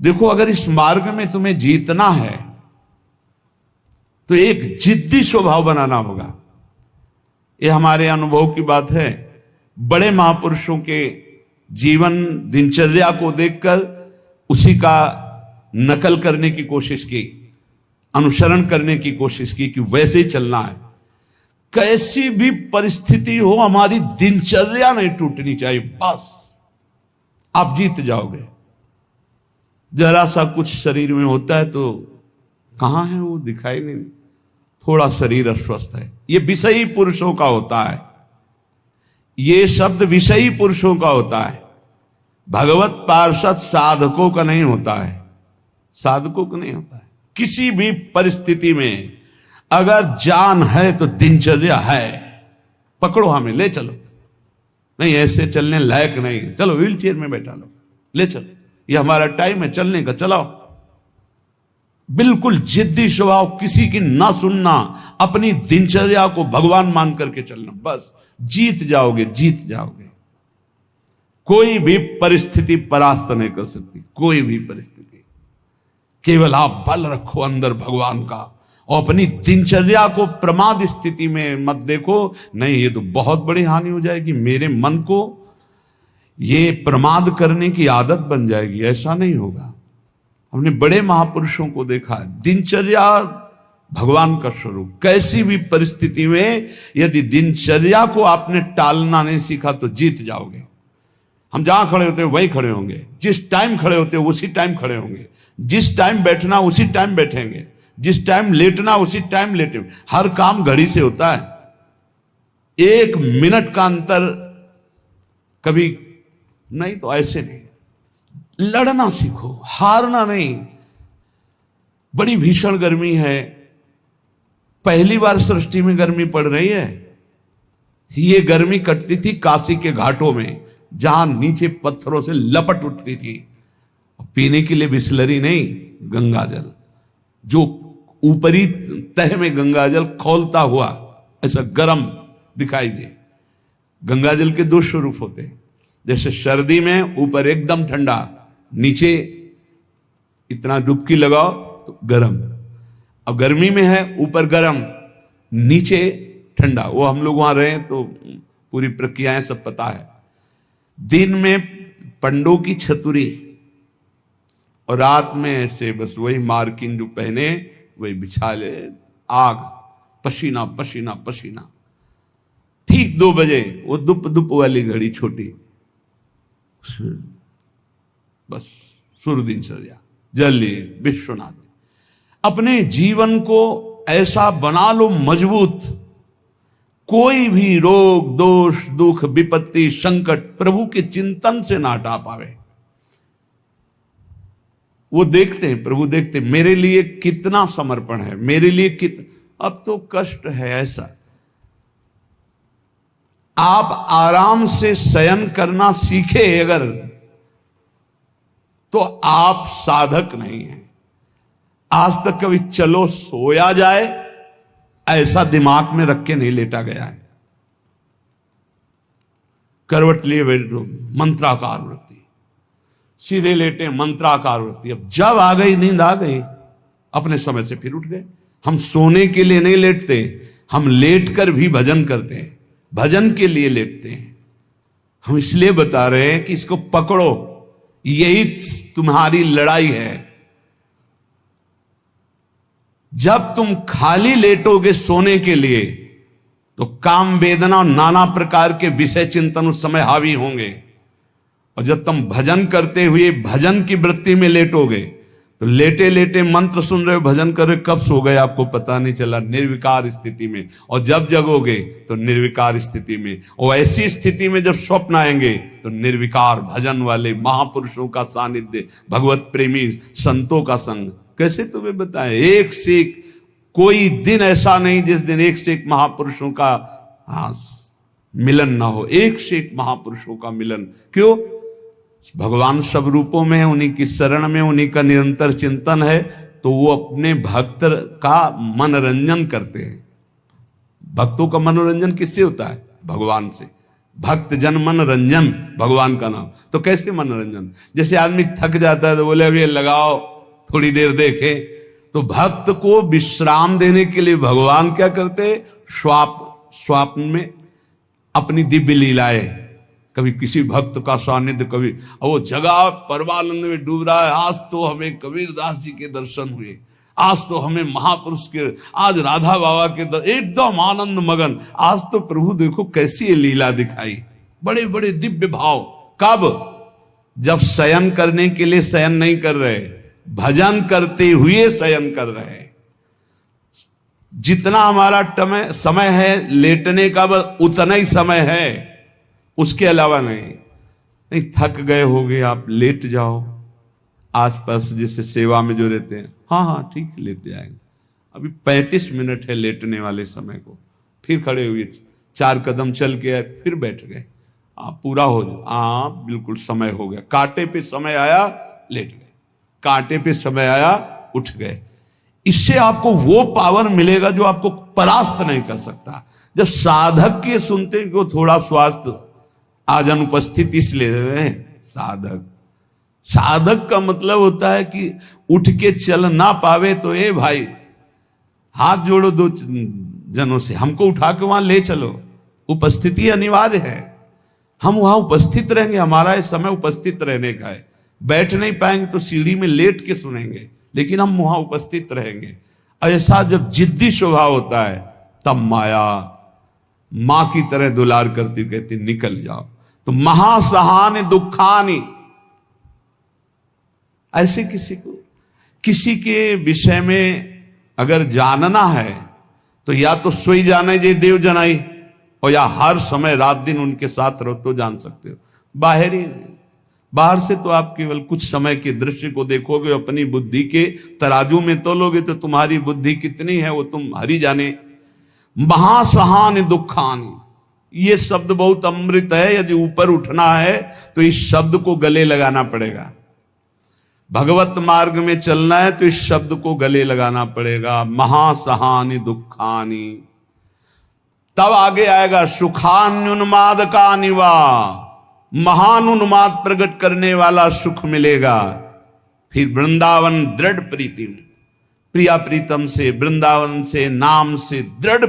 देखो, अगर इस मार्ग में तुम्हें जीतना है तो एक जिद्दी स्वभाव बनाना होगा। ये हमारे अनुभव की बात है। बड़े महापुरुषों के जीवन दिनचर्या को देखकर उसी का नकल करने की कोशिश की, अनुसरण करने की कोशिश की कि वैसे ही चलना है। कैसी भी परिस्थिति हो, हमारी दिनचर्या नहीं टूटनी चाहिए, बस आप जीत जाओगे। जरा सा कुछ शरीर में होता है तो कहां है वो, दिखाई नहीं, थोड़ा शरीर अस्वस्थ है। ये विषयी पुरुषों का होता है, ये शब्द विषयी पुरुषों का होता है। भगवत पार्षद साधकों का नहीं होता है, साधकों का नहीं होता है। किसी भी परिस्थिति में अगर जान है तो दिनचर्या है, पकड़ो, हमें ले चलो। नहीं ऐसे चलने लायक नहीं, चलो व्हील चेयर में बैठा लो, ले चलो, ये हमारा टाइम है चलने का, चलाओ। बिल्कुल जिद्दी स्वभाव, किसी की ना सुनना, अपनी दिनचर्या को भगवान मान करके चलना, बस जीत जाओगे, जीत जाओगे। कोई भी परिस्थिति परास्त नहीं कर सकती, कोई भी परिस्थिति। केवल आप बल रखो अंदर भगवान का, और अपनी दिनचर्या को प्रमाद स्थिति में मत देखो। नहीं, ये तो बहुत बड़ी हानि हो जाएगी, मेरे मन को ये प्रमाद करने की आदत बन जाएगी, ऐसा नहीं होगा। हमने बड़े महापुरुषों को देखा है, दिनचर्या भगवान का स्वरूप। कैसी भी परिस्थिति में यदि दिनचर्या को आपने टालना नहीं सीखा तो जीत जाओगे। हम जहां खड़े होते हैं वहीं खड़े होंगे, जिस टाइम खड़े होते हैं उसी टाइम खड़े होंगे, जिस टाइम बैठना उसी टाइम बैठेंगे, जिस टाइम लेटना उसी टाइम लेटेंगे। हर काम घड़ी से होता है, एक मिनट का अंतर कभी नहीं, तो ऐसे नहीं। लड़ना सीखो, हारना नहीं। बड़ी भीषण गर्मी है, पहली बार सृष्टि में गर्मी पड़ रही है। ये गर्मी कटती थी काशी के घाटों में, जहां नीचे पत्थरों से लपट उठती थी। पीने के लिए बिस्लरी नहीं, गंगा जल, जो ऊपरी तह में गंगा जल खौलता हुआ ऐसा गर्म दिखाई दे। गंगा जल के दो स्वरूप होते हैं, जैसे सर्दी में ऊपर एकदम ठंडा, नीचे इतना डुबकी लगाओ तो गर्म। अब गर्मी में है ऊपर गर्म, नीचे ठंडा। वो हम लोग वहां रहे तो पूरी प्रक्रियाएं सब पता है। दिन में पंडों की छतुरी और रात में ऐसे बस वही मार्किन जो पहने वही बिछा ले, आग, पसीना पसीना पसीना। ठीक 2 बजे वो दुप दुप वाली घड़ी छोटी, बस सूर्य दिनचर्या जल लिए। विश्वनाथ, अपने जीवन को ऐसा बना लो मजबूत, कोई भी रोग दोष दुख विपत्ति संकट प्रभु के चिंतन से ना हटा पावे। वो देखते हैं, प्रभु देखते हैं मेरे लिए कितना समर्पण है, मेरे लिए अब तो कष्ट है ऐसा। आप आराम से शयन करना सीखे अगर, तो आप साधक नहीं हैं। आज तक कभी चलो सोया जाए ऐसा दिमाग में रख के नहीं लेटा गया है। करवट लिए बैठो, मंत्राकार वृत्ति, सीधे लेटे मंत्राकार वृत्ति। अब जब आ गई नींद आ गई, अपने समय से फिर उठ गए। हम सोने के लिए नहीं लेटते, हम लेट कर भी भजन करते हैं, भजन के लिए लेटते हैं। हम इसलिए बता रहे हैं कि इसको पकड़ो, यही तुम्हारी लड़ाई है। जब तुम खाली लेटोगे सोने के लिए तो काम वेदना और नाना प्रकार के विषय चिंतन उस समय हावी होंगे। और जब तुम भजन करते हुए भजन की वृत्ति में लेटोगे तो लेटे लेटे मंत्र सुन रहे हो, भजन कर रहे, कब सो गए आपको पता नहीं चला, निर्विकार स्थिति में। और जब जगोगे तो निर्विकार स्थिति में। और ऐसी स्थिति में जब स्वप्न आएंगे तो निर्विकार भजन वाले महापुरुषों का सानिध्य, भगवत प्रेमी संतों का संग। कैसे तुम्हें बताएं, एक से एक कोई दिन ऐसा नहीं जिस दिन एक से एक महापुरुषों का मिलन ना हो, एक से एक महापुरुषों का मिलन। क्यों? भगवान सब रूपों में है, उन्हीं की शरण में, उन्हीं का निरंतर चिंतन है, तो वो अपने भक्त का मनोरंजन करते हैं। भक्तों का मनोरंजन किससे होता है? भगवान से। भक्त जन मनोरंजन भगवान का नाम। तो कैसे मनोरंजन? जैसे आदमी थक जाता है तो बोले अब ये लगाओ थोड़ी देर देखे। तो भक्त को विश्राम देने के लिए भगवान क्या करते? स्वप्न में अपनी दिव्य लीलाएं, कभी किसी भक्त का सानिध्य, कभी वो जगह परमानंद में डूब रहा है, आज तो हमें कबीरदास जी के दर्शन हुए, आज तो हमें महापुरुष के, आज राधा बाबा के एकदम आनंद मगन, आज तो प्रभु देखो कैसी ये लीला दिखाई, बड़े बड़े दिव्य भाव। कब? जब शयन करने के लिए शयन नहीं कर रहे, भजन करते हुए शयन कर रहे। जितना हमारा समय है लेटने का बस उतना ही समय है, उसके अलावा नहीं। थक गए होगे आप, लेट जाओ। आसपास जैसे सेवा में जो रहते हैं, हाँ ठीक है लेट जाएंगे, अभी 35 मिनट है लेटने वाले समय को। फिर खड़े हुए, 4 कदम चल के आए, फिर बैठ गए। आप पूरा हो जाए, हाँ बिल्कुल समय हो गया। कांटे पे समय आया, लेट गए, कांटे पे समय आया, उठ गए। इससे आपको वो पावर मिलेगा जो आपको परास्त नहीं कर सकता। जब साधक के सुनते हैं कि थोड़ा स्वास्थ्य आज अनुपस्थित इसलिए हैं, साधक का मतलब होता है कि उठ के चल ना पावे तो ए भाई हाथ जोड़ो 2 जनों से, हमको उठा के वहां ले चलो। उपस्थिति अनिवार्य है, हम वहां उपस्थित रहेंगे, हमारा ये समय उपस्थित रहने का है। बैठ नहीं पाएंगे तो सीढ़ी में लेट के सुनेंगे, लेकिन हम वहां उपस्थित रहेंगे। ऐसा जब जिद्दी स्वभाव होता है तब माया मां की तरह दुलार करती, कहती निकल जाओ। तो महासहानि दुखानि, ऐसे किसी के विषय में अगर जानना है तो या तो सोई जाने जे देव जनाई, और या हर समय रात दिन उनके साथ रहो तो जान सकते हो। बाहर ही नहीं, बाहर से तो आप केवल कुछ समय के दृश्य को देखोगे, अपनी बुद्धि के तराजू में तोलोगे तो तुम्हारी बुद्धि कितनी है वो तुम हरि जाने। महासहानि दुखानि, ये शब्द बहुत अमृत है। यदि ऊपर उठना है तो इस शब्द को गले लगाना पड़ेगा। भगवत मार्ग में चलना है तो इस शब्द को गले लगाना पड़ेगा, महासहानि दुखानि। तब आगे आएगा सुखान्युन्माद का निवा, महान उन्माद प्रकट करने वाला सुख मिलेगा। फिर वृंदावन दृढ़ प्रीति, प्रिया प्रीतम से, वृंदावन से, नाम से दृढ़